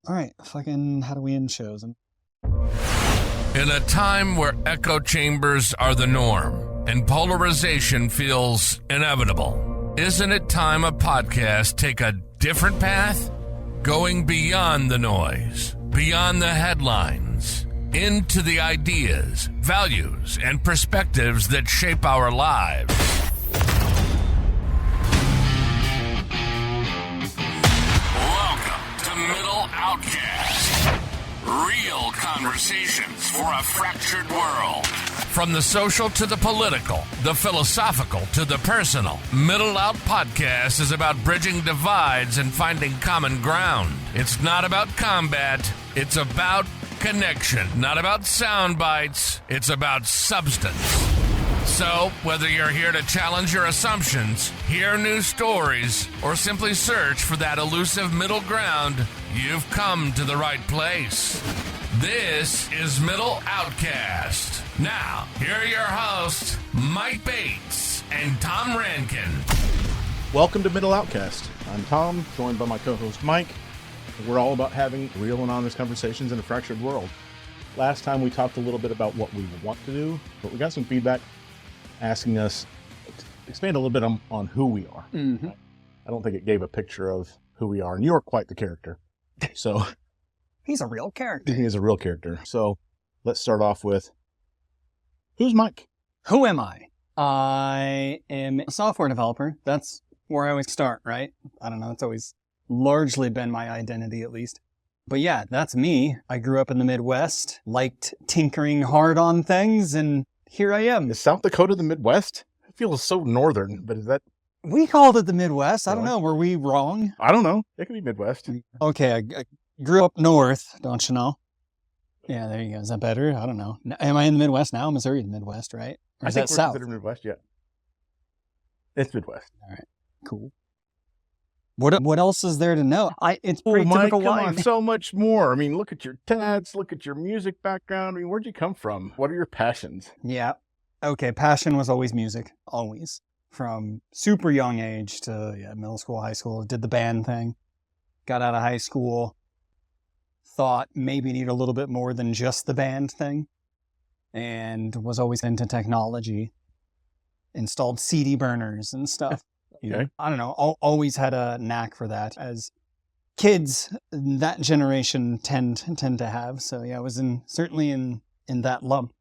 All right, fucking how do we end shows? In a time where echo chambers are the norm and polarization feels inevitable, isn't it time a podcast take a different path? Going beyond the noise, beyond the headlines, into the ideas, values, and perspectives that shape our lives. Welcome to Middle Outcast. Real conversations for a fractured world. From the social to the political, the philosophical to the personal, Middle Out Podcast is about bridging divides and finding common ground. It's not about combat, it's about connection. Not about sound bites, it's about substance. So, whether you're here to challenge your assumptions, hear new stories, or simply search for that elusive middle ground, you've come to the right place. This is Middle Outcast. Now, here are your hosts, Myke Bates and Tom Rankin. Welcome to Middle Outcast. I'm Tom, joined by my co-host Myke. We're all about having real and honest conversations in a fractured world. Last time we talked a little bit about what we want to do, but we got some feedback asking us to expand a little bit on who we are. Mm-hmm. I don't think it gave a picture of who we are, and you're quite the character. So He's a real character. he is a real character. So let's start off with, who's Myke? Who am I? I am a software developer. That's where I always start, right? I don't know. It's always largely been my identity, at least. But yeah, that's me. I grew up in the Midwest, liked tinkering hard on things, and here I am. Is South Dakota the Midwest? It feels so northern, but is that... We called it the Midwest. I don't Really? know. Were we wrong? I don't know. It could be Midwest. Okay, I grew up north, don't you know? Yeah, there you go. Is that better? I don't know. Am I in the Midwest now? Missouri is the Midwest, right? Or I is think that we're south? considered Midwest, yeah. It's Midwest. Cool. What else is there to know? It's Oh, pretty Myke, typical come life. on, so much more. I mean, look at your tats, look at your music background. I mean, where'd you come from? What are your passions? Yeah. Okay, passion was always music. Always. From super young age to middle school, high school. Did the band thing. Got out of high school. Thought maybe need a little bit more than just the band thing. And was always into technology. Installed CD burners and stuff. Okay. I don't know. Always had a knack for that. As kids, that generation tend to have. So yeah, I was certainly in that lump.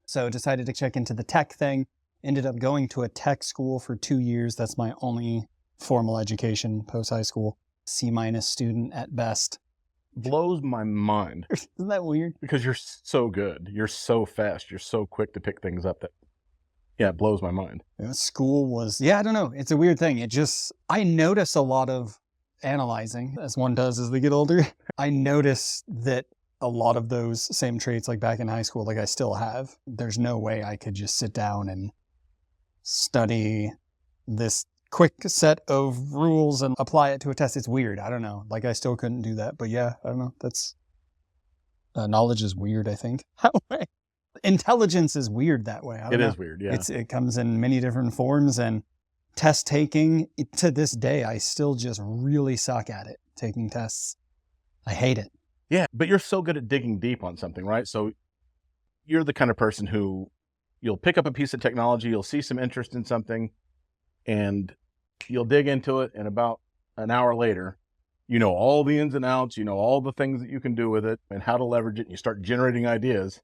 So decided to check into the tech thing. Ended up going to a tech school for 2 years. That's my only formal education post-high school. C- student at best. Blows my mind Isn't that weird? because you're so good. You're so fast. You're so quick to pick things up that, yeah, it blows my mind. School was, I don't know. It's a weird thing. I notice a lot of analyzing, as one does as they get older. I notice that a lot of those same traits, like back in high school, like I still have. There's no way I could just sit down and study this quick set of rules and apply it to a test. It's weird. I don't know. Like I still couldn't do that. But yeah, I don't know. That's knowledge is weird, I think. That way. Intelligence is weird that way. I don't know. Is weird, yeah. It comes in many different forms, and test taking, to this day, I still just really suck at it, taking tests. I hate it. Yeah, but you're so good at digging deep on something, right? So you're the kind of person who you'll pick up a piece of technology, you'll see some interest in something, and you'll dig into it, and about an hour later, you know all the ins and outs, you know all the things that you can do with it and how to leverage it, and you start generating ideas.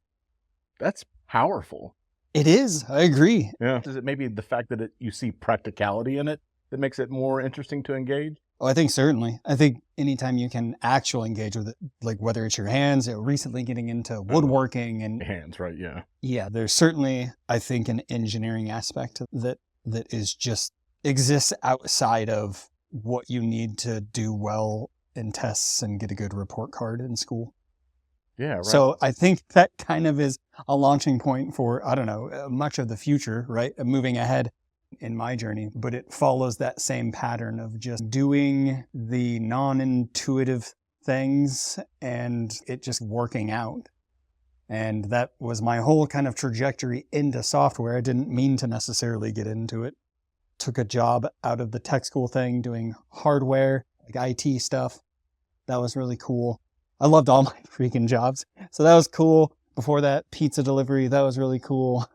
That's powerful. It is. I agree. Yeah. Is it maybe the fact that you see practicality in it that makes it more interesting to engage? Oh, I think certainly. I think anytime you can actually engage with it, like whether it's your hands, recently getting into woodworking and Hands, right? Yeah. yeah, there's certainly, I think, an engineering aspect that is just exists outside of what you need to do well in tests and get a good report card in school. Yeah, right. So I think that kind of is a launching point for, I don't know, much of the future, right? Moving ahead in my journey, but it follows that same pattern of just doing the non-intuitive things and it just working out. And that was my whole kind of trajectory into software. I didn't mean to necessarily get into it. Took a job out of the tech school thing, doing hardware, like IT stuff. That was really cool. I loved all my freaking jobs. So that was cool. Before that, pizza delivery, that was really cool.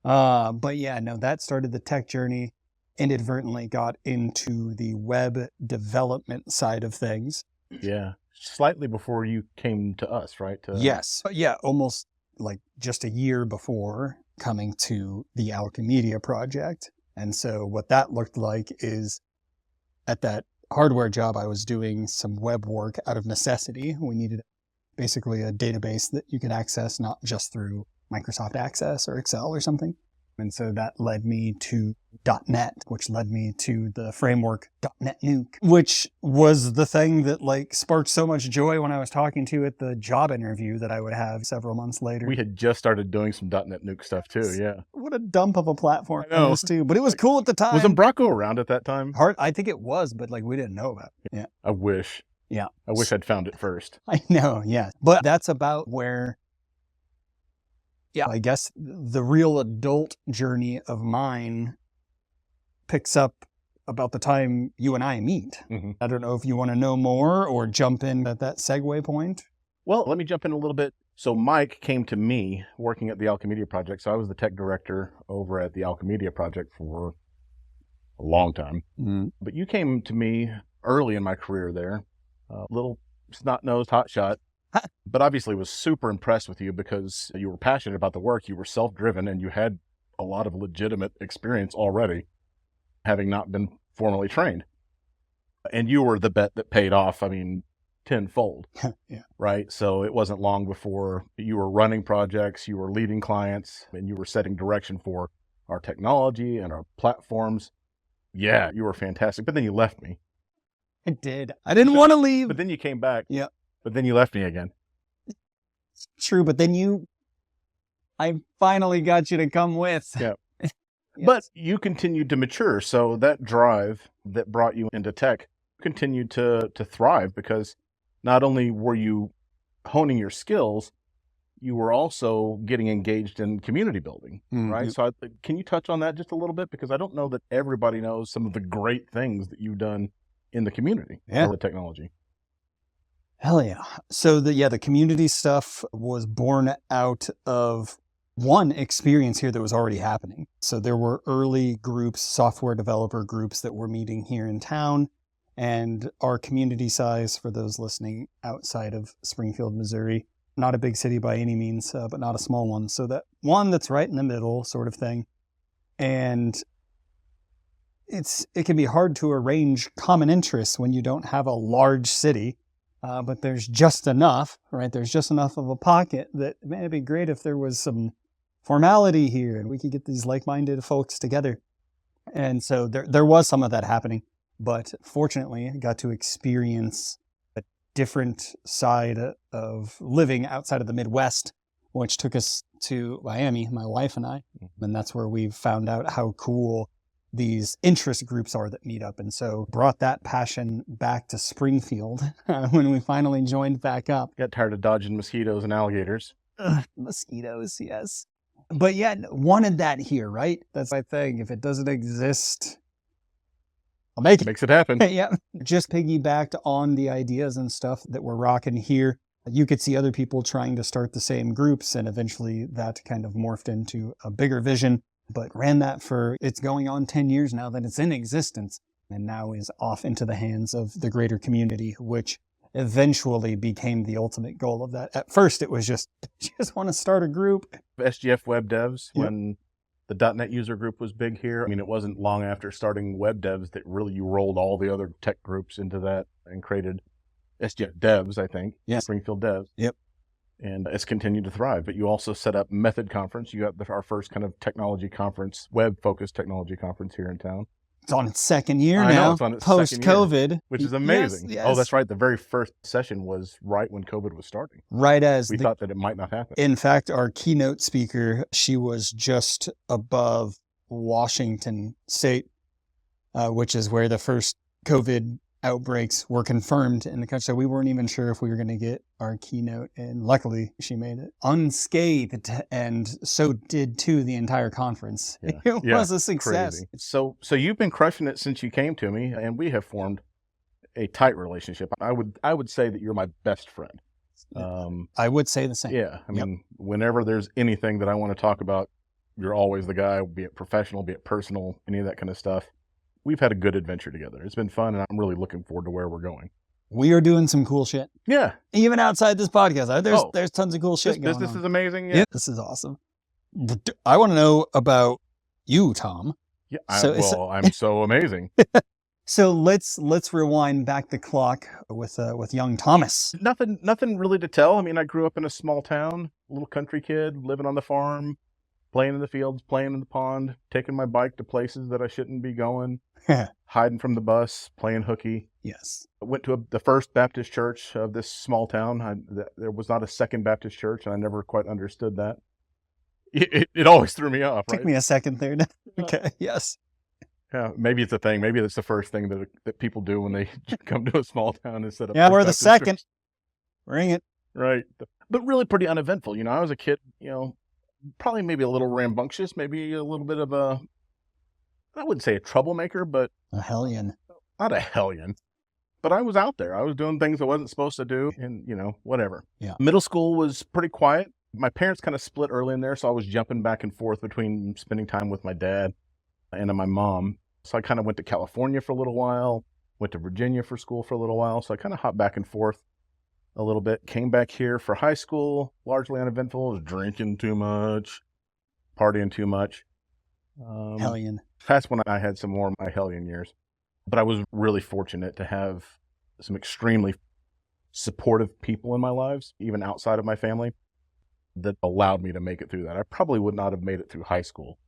But yeah, no, that started the tech journey. Inadvertently got into the web development side of things. Yeah. Slightly before you came to us, right? Yes. Yeah, almost like just a year before coming to the Alchemedia project. And so what that looked like is at that hardware job, I was doing some web work out of necessity. We needed basically a database that you could access, not just through Microsoft Access or Excel or something. And so that led me to .NET, which led me to the framework .NET Nuke, which was the thing that like sparked so much joy when I was talking to at the job interview that I would have several months later. We had just started doing some .NET Nuke stuff too, yeah. What a dump of a platform I know. it was too, but it was cool at the time. Was Umbraco around at that time? I think it was, but like we didn't know about it. Yeah. I wish. Yeah. I wish I'd found it first. I know, yeah. But that's about where, yeah, I guess the real adult journey of mine picks up about the time you and I meet. Mm-hmm. I don't know if you want to know more or jump in at that segue point. Well, let me jump in a little bit. So Myke came to me working at the Alchemedia project. So I was the tech director over at the Alchemedia project for a long time. Mm. But you came to me early in my career there, little snot-nosed hotshot, but obviously was super impressed with you because you were passionate about the work, you were self-driven, and you had a lot of legitimate experience already, having not been formally trained. And you were the bet that paid off, I mean, tenfold. Yeah. Right? So it wasn't long before you were running projects, you were leading clients, and you were setting direction for our technology and our platforms. Yeah, you were fantastic. But then you left me. I did. I didn't want to leave. But then you came back. Yeah. But then you left me again. True, but then I finally got you to come with. Yeah. Yes. But you continued to mature. So that drive that brought you into tech continued to thrive because not only were you honing your skills, you were also getting engaged in community building, right? So can you touch on that just a little bit? Because I don't know that everybody knows some of the great things that you've done in the community for the technology. Hell yeah. So the community stuff was born out of one experience here that was already happening. So there were early groups, software developer groups that were meeting here in town, and our community size, for those listening outside of Springfield, Missouri, not a big city by any means, but not a small one. So that one that's right in the middle sort of thing. And it can be hard to arrange common interests when you don't have a large city, but there's just enough, right? There's just enough of a pocket that, man, it'd be great if there was some formality here and we could get these like-minded folks together. And so there was some of that happening, but fortunately I got to experience a different side of living outside of the Midwest, which took us to Miami, my wife and I. And that's where we found out how cool these interest groups are that meet up. And so brought that passion back to Springfield when we finally joined back up. Got tired of dodging mosquitoes and alligators. Mosquitoes, yes. But yeah, wanted that here, right? That's my thing. If it doesn't exist, I'll make it. Makes it happen. Yeah. Just piggybacked on the ideas and stuff that we're rocking here. You could see other people trying to start the same groups, and eventually that kind of morphed into a bigger vision. But ran that it's going on 10 years now that it's in existence, and now is off into the hands of the greater community, which eventually became the ultimate goal of that. At first, it was just want to start a group. SGF Web Devs, when the .NET user group was big here. I mean, it wasn't long after starting Web Devs that really you rolled all the other tech groups into that and created SGF Devs, I think. Yes. Springfield Devs. Yep. And it's continued to thrive. But you also set up Method Conference. You got our first kind of technology conference, web-focused technology conference here in town. It's on its second year I now, know, it's on its second year, post-COVID. which is amazing. Yes. Oh, that's right. The very first session was right when COVID was starting. Right as we thought that it might not happen. In fact, our keynote speaker, she was just above Washington State, which is where the first COVID outbreaks were confirmed in the country. So we weren't even sure if we were going to get our keynote. And luckily, she made it unscathed. And so did, too, the entire conference. Yeah. It was a success. Crazy. So you've been crushing it since you came to me, and we have formed a tight relationship. I would say that you're my best friend. I would say the same. Yeah. I mean, whenever there's anything that I want to talk about, you're always the guy, be it professional, be it personal, any of that kind of stuff. We've had a good adventure together. It's been fun, and I'm really looking forward to where we're going. We are doing some cool shit. Yeah. Even outside this podcast. There's tons of cool shit This going business on. is amazing. Yeah. This is awesome. I want to know about you, Tom. Yeah. So- I'm so amazing. So let's rewind back the clock with young Thomas. Nothing really to tell. I mean, I grew up in a small town, little country kid, living on the farm, playing in the fields, playing in the pond, taking my bike to places that I shouldn't be going, hiding from the bus, playing hooky. Yes. I went to the first Baptist church of this small town. There was not a second Baptist church, and I never quite understood that. It always threw me off, right? Took me a second there. Okay, yes. Yeah, maybe it's a thing. Maybe that's the first thing that people do when they come to a small town instead of. Yeah, we're the Baptist second. church. Bring it. Right. But really pretty uneventful. I was a kid, probably maybe a little rambunctious, maybe a little bit of I wouldn't say a troublemaker, but A hellion. not a hellion. But I was out there. I was doing things I wasn't supposed to do and, whatever. Yeah. Middle school was pretty quiet. My parents kind of split early in there, so I was jumping back and forth between spending time with my dad and my mom. So I kind of went to California for a little while, went to Virginia for school for a little while. So I kind of hopped back and forth a little bit. Came back here for high school, largely uneventful. Was drinking too much, partying too much. Hellion. That's when I had some more of my hellion years. But I was really fortunate to have some extremely supportive people in my lives, even outside of my family, that allowed me to make it through that. I probably would not have made it through high school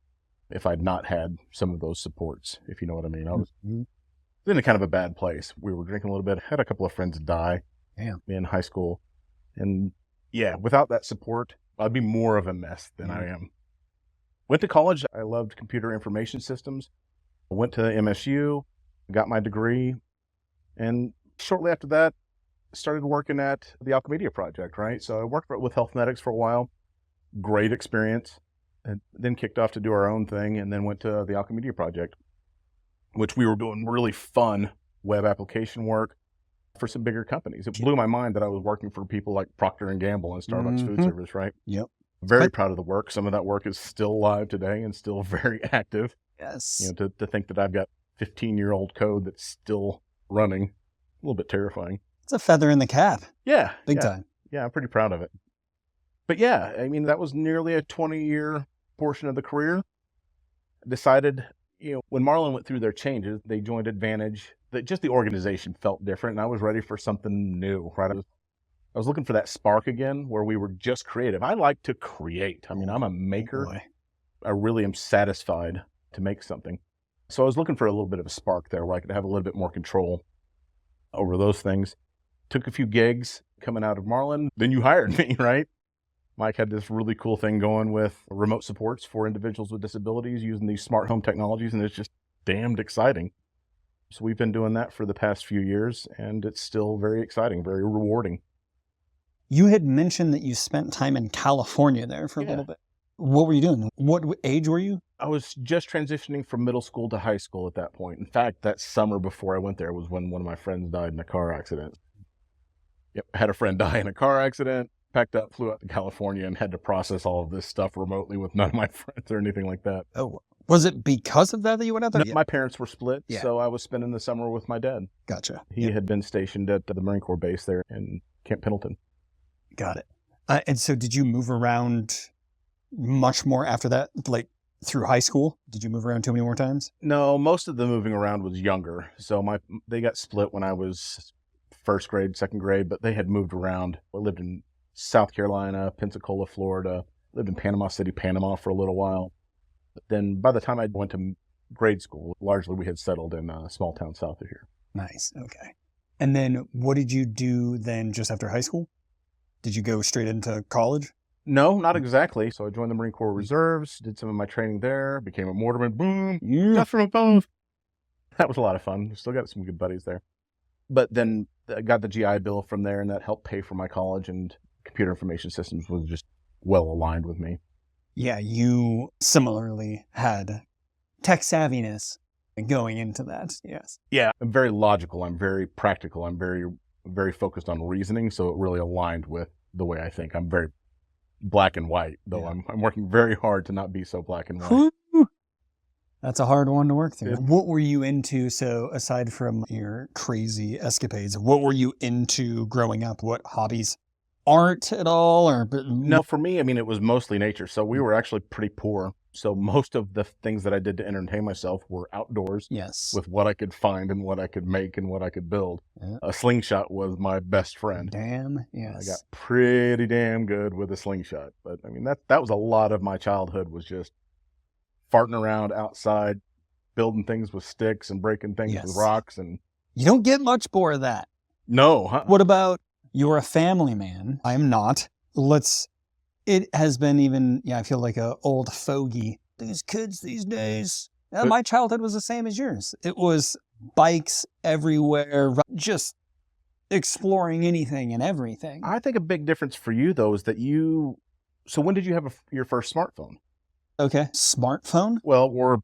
if I'd not had some of those supports, if you know what I mean. I was in a kind of a bad place. We were drinking a little bit, had a couple of friends die in high school. And yeah, without that support, I'd be more of a mess than I am. Went to college. I loved computer information systems. I went to MSU, got my degree, and shortly after that, started working at the Alchemedia Project, right? So I worked with Healthmetics for a while. Great experience. And then kicked off to do our own thing, and then went to the Alchemedia Project, which we were doing really fun web application work for some bigger companies. It blew my mind that I was working for people like Procter & Gamble and Starbucks Food Service, right? Yep. Very proud of the work. Some of that work is still live today and still very active. Yes. To think that I've got 15-year-old code that's still running, a little bit terrifying. It's a feather in the cap. Yeah. Big time. Yeah, I'm pretty proud of it. But yeah, I mean, that was nearly a 20-year portion of the career. Decided, when Marlin went through their changes, they joined Advantage, that just the organization felt different, and I was ready for something new, right? I was looking for that spark again, where we were just creative. I like to create. I mean, I'm a maker. Boy. I really am satisfied to make something. So I was looking for a little bit of a spark there, where I could have a little bit more control over those things. Took a few gigs coming out of Marlin. Then you hired me, right? Myke had this really cool thing going with remote supports for individuals with disabilities using these smart home technologies, and it's just damned exciting. So we've been doing that for the past few years, and it's still very exciting, very rewarding. You had mentioned that you spent time in California there for a little bit. What were you doing? What age were you? I was just transitioning from middle school to high school at that point. In fact, that summer before I went there was when one of my friends died in a car accident. Yep, I had a friend die in a car accident. Packed up, flew out to California, and had to process all of this stuff remotely with none of my friends or anything like that. Oh, was it because of that you went out there? No, my parents were split, so I was spending the summer with my dad. Gotcha. He had been stationed at the Marine Corps base there in Camp Pendleton. Got it. And so did you move around much more after that, like through high school? Did you move around too many more times? No, most of the moving around was younger. So they got split when I was first grade, second grade, but they had moved around. I lived in South Carolina, Pensacola, Florida, lived in Panama City, Panama for a little while. But then by the time I went to grade school, largely we had settled in a small town south of here. Nice. Okay. And then what did you do then just after high school? Did you go straight into college? No, not exactly. So I joined the Marine Corps Reserves, did some of my training there, became a mortarman, boom, shot from above. That was a lot of fun. Still got some good buddies there. But then I got the GI Bill from there, and that helped pay for my college, and computer information systems was just well aligned with me. Yeah, you similarly had tech savviness going into that. Yes. Yeah, I'm very logical. I'm very practical. I'm very very focused on reasoning, so it really aligned with the way I think. I'm very black and white, though. Yeah. I'm working very hard to not be so black and white. That's a hard one to work through. It- What were you into? So aside from your crazy escapades, what were you into growing up? What hobbies? Art at all? Or No, for me, I mean, it was mostly nature. So we were actually pretty poor. So most of the things that I did to entertain myself were outdoors Yes. with what I could find and what I could make and what I could build. Yeah. A slingshot was my best friend. Damn. I Yes. got pretty damn good with a slingshot. But I mean, that was a lot of my childhood, was just farting around outside, building things with sticks and breaking things with Yes. rocks. And You don't get much more of that. no, huh? What about you're a family man? I am not. It has been even, I feel like a old fogey. These kids these days. My childhood was the same as yours. It was bikes everywhere, just exploring anything and everything. I think a big difference for you, though, is that so when did you have your first smartphone? Okay. Smartphone? Well, or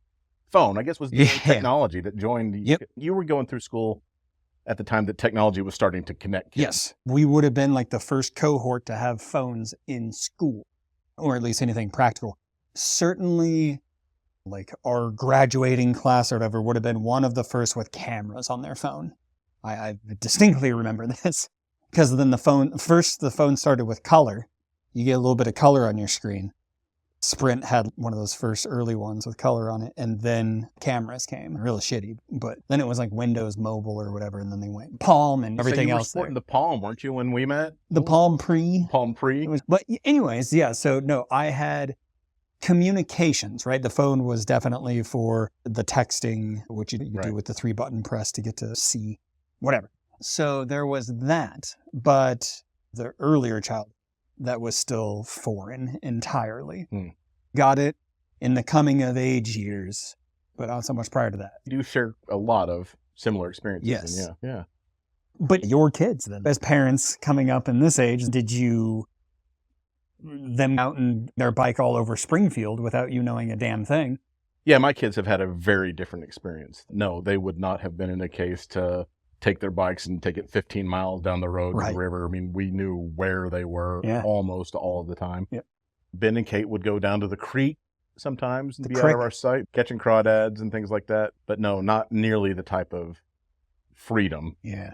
phone, I guess, was the Yeah. technology that joined. Yep. You were going through school at the time that technology was starting to connect kids. Yes. We would have been like the first cohort to have phones in school, or at least anything practical. Certainly, like our graduating class or whatever would have been one of the first with cameras on their phone. I distinctly remember this because then the phone started with color. You get a little bit of color on your screen. Sprint had one of those first early ones with color on it, and then cameras came. Real shitty, but then it was like Windows Mobile or whatever, and then they went Palm and everything so you else. were sporting there. the Palm, weren't you, when we met? The Palm Pre. Palm Pre. But anyways, yeah. So no, I had communications. Right, the phone was definitely for the texting, which you Right. do with the 3-button press to get to see whatever. So there was that, but the earlier child, that was still foreign entirely. Got it in the coming of age years, but not so much prior to that. You do share a lot of similar experiences. Yes. And yeah. But your kids then, as parents coming up in this age, did you them out on their bike all over Springfield without you knowing a damn thing? Yeah, my kids have had a very different experience. No, they would not have been in a case to take their bikes and take it 15 miles down the road to Right. the river. I mean, we knew where they were Yeah. almost all of the time. Yep. Ben and Kate would go down to the creek sometimes and The be out creek. of our sight, catching crawdads and things like that. But no, not nearly the type of freedom. Yeah.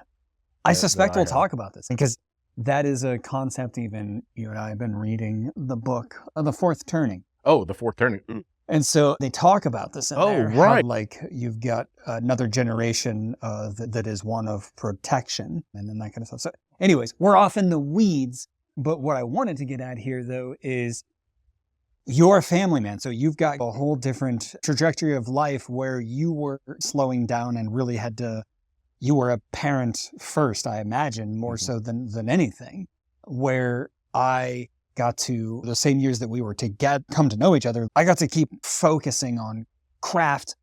I that suspect I we'll had. talk about this because that is a concept even you and I have been reading the book, The Fourth Turning. Oh, the fourth turning. And so they talk about this in Oh, there, how, right. like you've got another generation that is one of protection and then that kind of stuff. So anyways, we're off in the weeds, but what I wanted to get at here though is you're a family man. So you've got a whole different trajectory of life where you were slowing down and really you were a parent first, I imagine, more so than anything, where I got to the same years that we were to come to know each other. I got to keep focusing on craft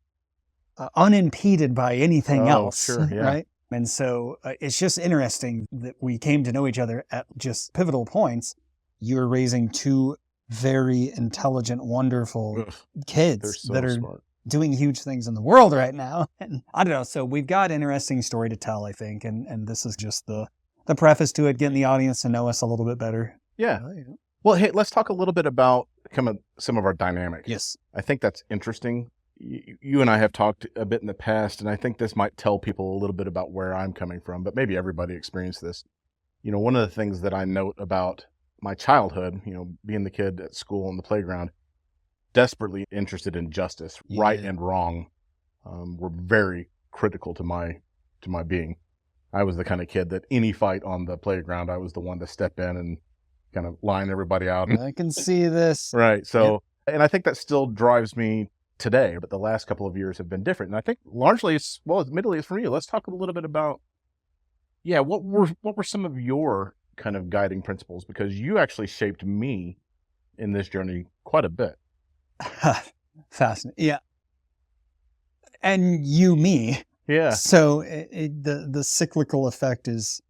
unimpeded by anything else. Sure, yeah. Right. And so it's just interesting that we came to know each other at just pivotal points. You're raising two very intelligent, wonderful Ugh, kids they're so that are smart. doing huge things in the world right now. And I don't know. So we've got interesting story to tell, I think. And this is just the preface to it, getting the audience to know us a little bit better. Yeah. Well, hey, let's talk a little bit about some of our dynamics. Yes. I think that's interesting. You and I have talked a bit in the past, and I think this might tell people a little bit about where I'm coming from, but maybe everybody experienced this. You know, one of the things that I note about my childhood, being the kid at school on the playground, desperately interested in justice, right and wrong, were very critical to my being. I was the kind of kid that any fight on the playground, I was the one to step in and kind of line everybody out. I can see this. Right. So, and I think that still drives me today, but the last couple of years have been different. And I think largely admittedly it's for you. Let's talk a little bit about, what were some of your kind of guiding principles? Because you actually shaped me in this journey quite a bit. Fascinating. Yeah. And me. Yeah. So the cyclical effect is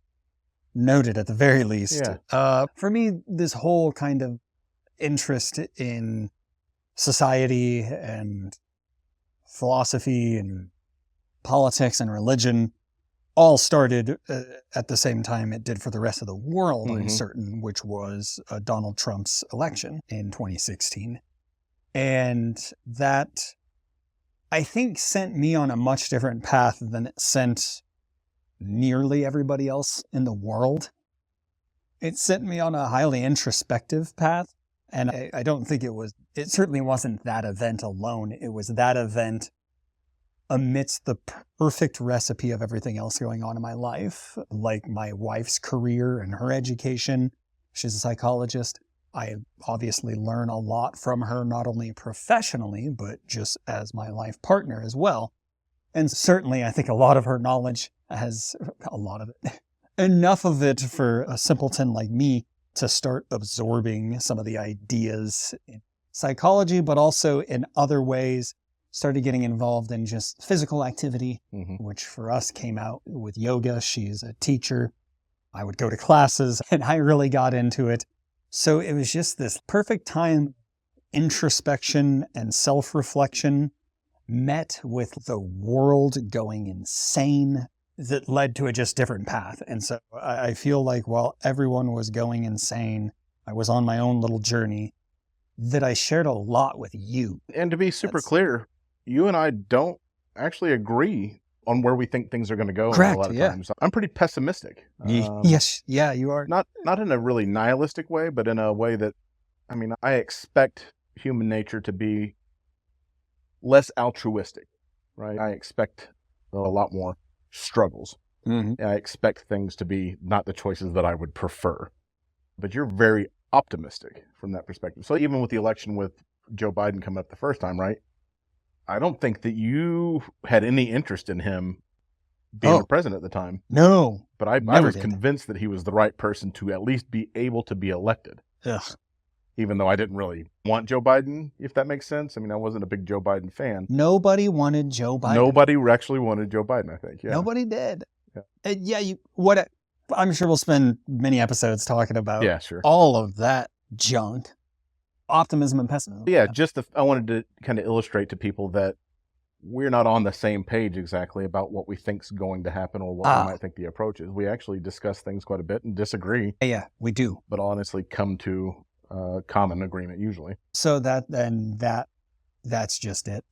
noted at the very least. Yeah. For me, this whole kind of interest in society and philosophy and politics and religion all started at the same time it did for the rest of the world, I'm Mhm. certain, which was Donald Trump's election in 2016. And that, I think, sent me on a much different path than it sent nearly everybody else in the world. It sent me on a highly introspective path. And I don't think it certainly wasn't that event alone. It was that event amidst the perfect recipe of everything else going on in my life, like my wife's career and her education. She's a psychologist. I obviously learn a lot from her, not only professionally, but just as my life partner as well. And certainly I think a lot of her knowledge has a lot of it, enough of it for a simpleton like me to start absorbing some of the ideas in psychology, but also in other ways. Started getting involved in just physical activity, which for us came out with yoga. She's a teacher. I would go to classes and I really got into it. So it was just this perfect time, introspection and self-reflection met with the world going insane that led to a just different path. And so I feel like while everyone was going insane, I was on my own little journey that I shared a lot with you. And to be super clear, you and I don't actually agree on where we think things are going to go. Correct, A lot of yeah. times. I'm pretty pessimistic. Yes, yeah, you are. Not in a really nihilistic way, but in a way that, I mean, I expect human nature to be less altruistic, right? I expect a lot more struggles. Mm-hmm. I expect things to be not the choices that I would prefer. But you're very optimistic from that perspective. So even with the election with Joe Biden coming up the first time, right? I don't think that you had any interest in him being the president at the time. No. But I was convinced that he was the right person to at least be able to be elected. Ugh. Even though I didn't really want Joe Biden, if that makes sense. I mean, I wasn't a big Joe Biden fan. Nobody wanted Joe Biden. Nobody actually wanted Joe Biden, I think. Yeah. Nobody did. Yeah. I'm sure we'll spend many episodes talking about sure. all of that junk. Optimism and pessimism. Yeah, I wanted to kind of illustrate to people that we're not on the same page exactly about what we think's going to happen or what we might think the approach is. We actually discuss things quite a bit and disagree. Yeah, we do. But honestly come to common agreement usually. So that's just it.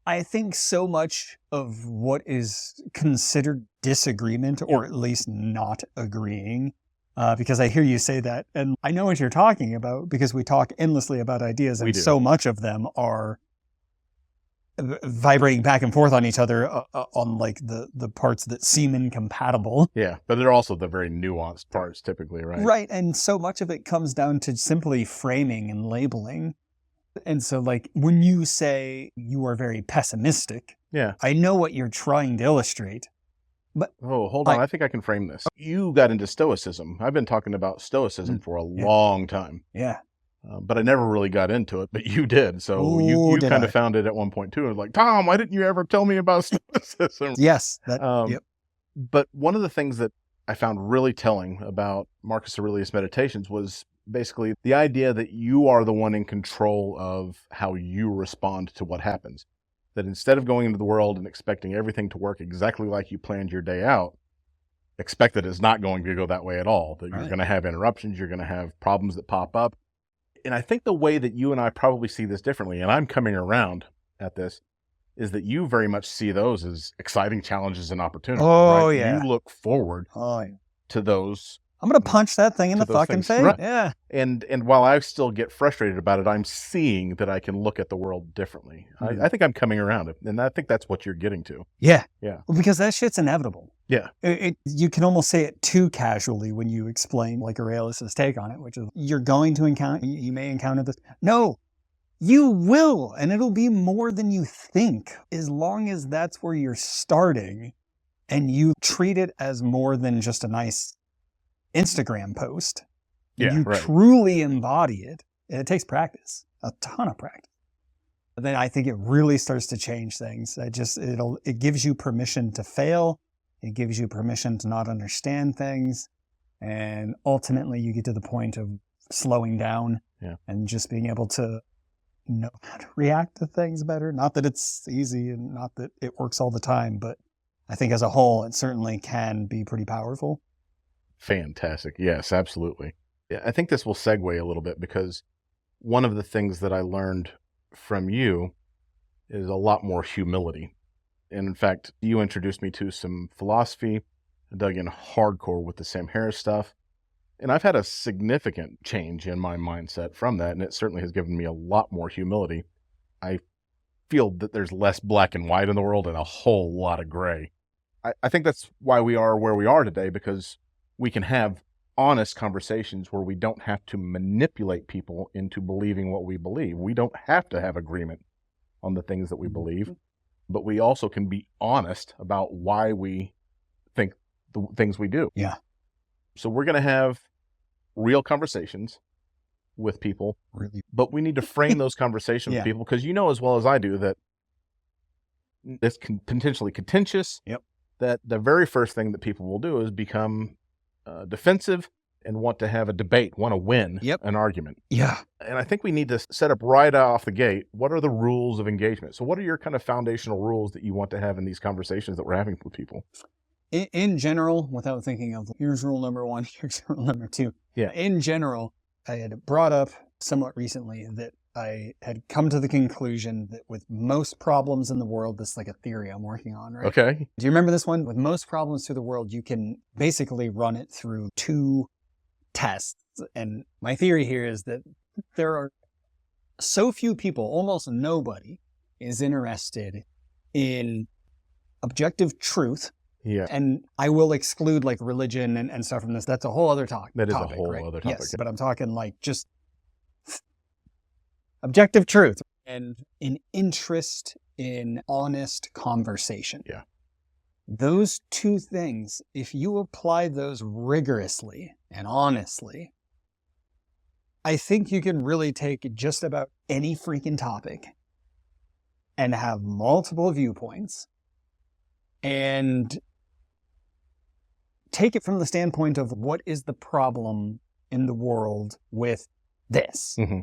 I think so much of what is considered disagreement, or at least not agreeing, because I hear you say that, and I know what you're talking about because we talk endlessly about ideas, and so much of them are vibrating back and forth on each other on like the parts that seem incompatible. Yeah, but they're also the very nuanced parts typically, right? Right, and so much of it comes down to simply framing and labeling. And so like when you say you are very pessimistic, I know what you're trying to illustrate. But hold on, I think I can frame this. You got into Stoicism. I've been talking about Stoicism for a long time. Yeah. But I never really got into it, but you did. So you kind of found it at one point too. I was like, Tom, why didn't you ever tell me about Stoicism? Yes. But one of the things that I found really telling about Marcus Aurelius' Meditations was basically the idea that you are the one in control of how you respond to what happens. That instead of going into the world and expecting everything to work exactly like you planned your day out, expect that it's not going to go that way at all. That you're going to have interruptions, you're going to have problems that pop up. And I think the way that you and I probably see this differently, and I'm coming around at this, is that you very much see those as exciting challenges and opportunities. Oh, yeah. You look forward to those. I'm going to punch that thing in the fucking face. Right. Yeah. And while I still get frustrated about it, I'm seeing that I can look at the world differently. I think I'm coming around, and I think that's what you're getting to. Yeah. Yeah. Well, because that shit's inevitable. Yeah. You can almost say it too casually when you explain like Aurelius' take on it, which is you're going to encounter, you may encounter this. No, you will. And it'll be more than you think, as long as that's where you're starting and you treat it as more than just a nice Instagram post. You truly embody it. And it takes practice, a ton of practice. But then I think it really starts to change things. It gives you permission to fail. It gives you permission to not understand things. And ultimately you get to the point of slowing down and just being able to know how to react to things better. Not that it's easy and not that it works all the time, but I think as a whole, it certainly can be pretty powerful. Fantastic. Yes, absolutely. Yeah, I think this will segue a little bit because one of the things that I learned from you is a lot more humility. And in fact, you introduced me to some philosophy. I dug in hardcore with the Sam Harris stuff. And I've had a significant change in my mindset from that. And it certainly has given me a lot more humility. I feel that there's less black and white in the world and a whole lot of gray. I think that's why we are where we are today, because we can have honest conversations where we don't have to manipulate people into believing what we believe. We don't have to have agreement on the things that we believe, but we also can be honest about why we think the things we do. Yeah. So we're going to have real conversations with people, Really. but we need to frame those conversations Yeah. with people, because you know as well as I do that it's potentially contentious. Yep. That the very first thing that people will do is become defensive and want to have a debate, want to win Yep. an argument. Yeah. And I think we need to set up right off the gate, what are the rules of engagement? So what are your kind of foundational rules that you want to have in these conversations that we're having with people? In general, without thinking of here's rule number 1, here's rule number 2. Yeah. In general, I had brought up somewhat recently that I had come to the conclusion that with most problems in the world, this is like a theory I'm working on, right? Okay. Do you remember this one? With most problems through the world, you can basically run it through 2 tests. And my theory here is that there are so few people, almost nobody is interested in objective truth. Yeah. And I will exclude like religion and stuff from this. That's a whole other topic. That is a topic, whole right? other topic. Yes, but I'm talking like just objective truth and an interest in honest conversation. Yeah. Those 2 things, if you apply those rigorously and honestly, I think you can really take just about any freaking topic and have multiple viewpoints and take it from the standpoint of what is the problem in the world with this. Mm-hmm.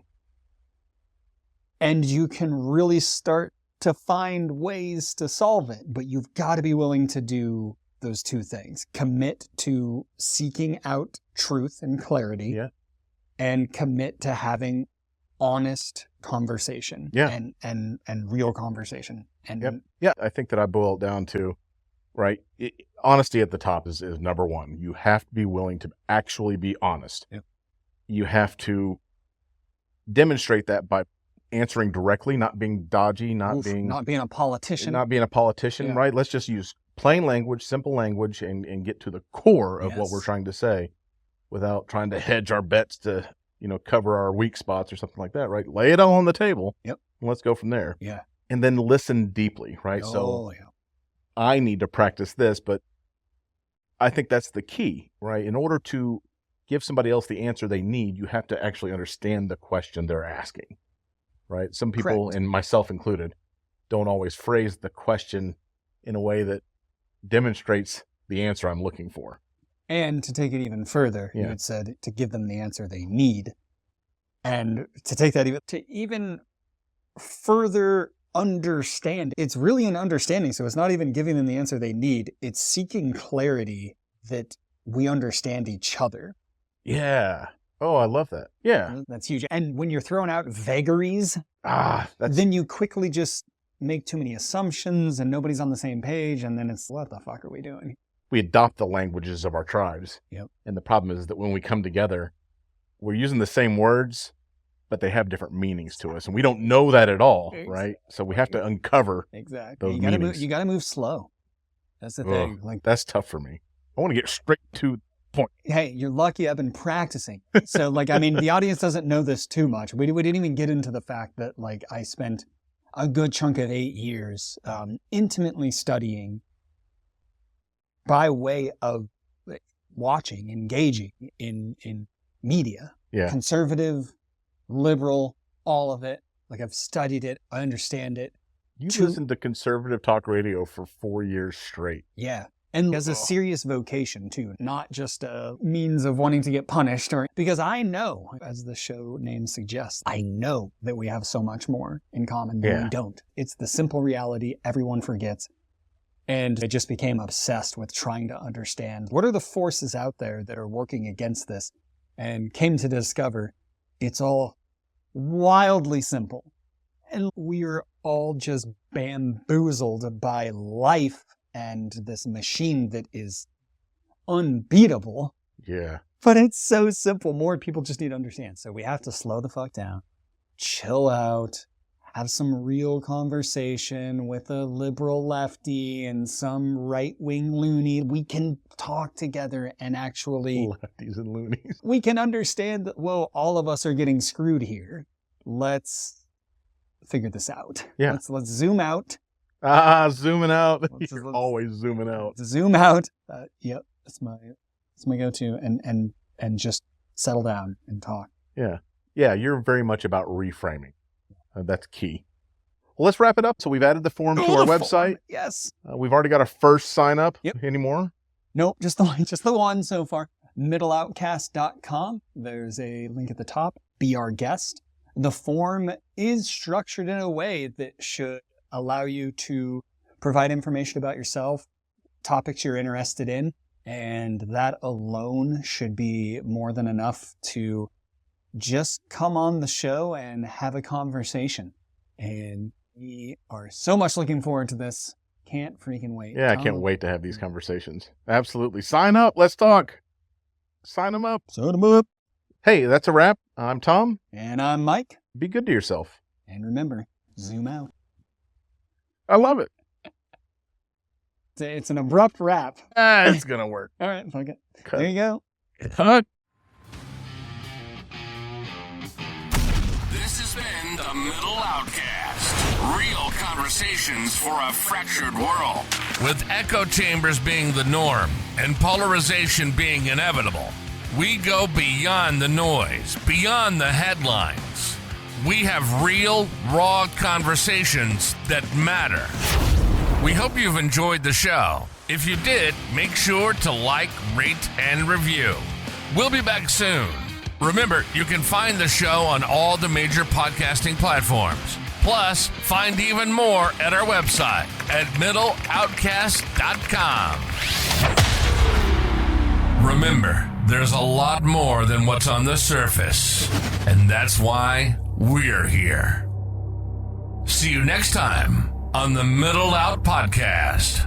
And you can really start to find ways to solve it, but you've got to be willing to do those 2 things. Commit to seeking out truth and clarity. Yeah. And commit to having honest conversation. Yeah. And real conversation. And Yep. Yeah, I think that I boil it down to, right, honesty at the top is number 1. You have to be willing to actually be honest. Yep. You have to demonstrate that by answering directly, not being dodgy, not being a politician. Yeah. Right? Let's just use plain language, simple language, and get to the core of what we're trying to say without trying to hedge our bets to, cover our weak spots or something like that, right? Lay it all on the table. Yep. And let's go from there. Yeah. And then listen deeply, right? I need to practice this, but I think that's the key, right? In order to give somebody else the answer they need, you have to actually understand the question they're asking, right? Some people, Correct. and myself included, don't always phrase the question in a way that demonstrates the answer I'm looking for. And to take it even further, you had said to give them the answer they need. And to take that even further understand, it's really an understanding. So it's not even giving them the answer they need. It's seeking clarity that we understand each other. Yeah. Oh, I love that. Yeah. That's huge. And when you're throwing out vagaries, then you quickly just make too many assumptions and nobody's on the same page. And then it's, what the fuck are we doing? We adopt the languages of our tribes. Yep. And the problem is that when we come together, we're using the same words, but they have different meanings to us. And we don't know that at all, right? So we have to uncover those meanings. You got to move slow. That's the thing. Like, that's tough for me. I want to get straight to the point. Hey, you're lucky I've been practicing. So, the audience doesn't know this too much. We didn't even get into the fact that, I spent a good chunk of 8 years intimately studying by way of watching, engaging in media. Yeah. Conservative, liberal, all of it. I've studied it. I understand it. You listened to conservative talk radio for 4 years straight. Yeah. And as a serious vocation, too, not just a means of wanting to get punished. Because I know, as the show name suggests, I know that we have so much more in common than we don't. It's the simple reality everyone forgets. And I just became obsessed with trying to understand what are the forces out there that are working against this, and came to discover it's all wildly simple. And we are all just bamboozled by life and this machine that is unbeatable. Yeah. But it's so simple. More people just need to understand. So we have to slow the fuck down, chill out, have some real conversation with a liberal lefty and some right-wing loony. We can talk together and actually... Lefties and loonies. We can understand that, well, all of us are getting screwed here. Let's figure this out. Yeah. Let's zoom out. Zooming out. Let's Always zooming out. zoom out. Yep, that's my go-to, and just settle down and talk. Yeah. Yeah, you're very much about reframing. That's key. Well, let's wrap it up. So we've added the form to our website. Form. Yes. We've already got our first sign up. Yep. Any more? Nope, just the one so far. MiddleOutcast.com. There's a link at the top. Be our guest. The form is structured in a way that should allow you to provide information about yourself, topics you're interested in, and that alone should be more than enough to just come on the show and have a conversation. And we are so much looking forward to this. Can't freaking wait. Yeah, I can't wait to have these conversations. Absolutely. Sign up. Let's talk. Sign them up. Sign them up. Hey, that's a wrap. I'm Tom. And I'm Myke. Be good to yourself. And remember, zoom out. I love it. It's an abrupt wrap. It's going to work. All right, fuck it. Cut. There you go. Cut. This has been the Middle Outcast. Real conversations for a fractured world. With echo chambers being the norm and polarization being inevitable, we go beyond the noise, beyond the headlines. We have real, raw conversations that matter. We hope you've enjoyed the show. If you did, make sure to like, rate, and review. We'll be back soon. Remember, you can find the show on all the major podcasting platforms. Plus, find even more at our website at middleoutcast.com. Remember, there's a lot more than what's on the surface, and that's why we're here. See you next time on the Middle Out Podcast.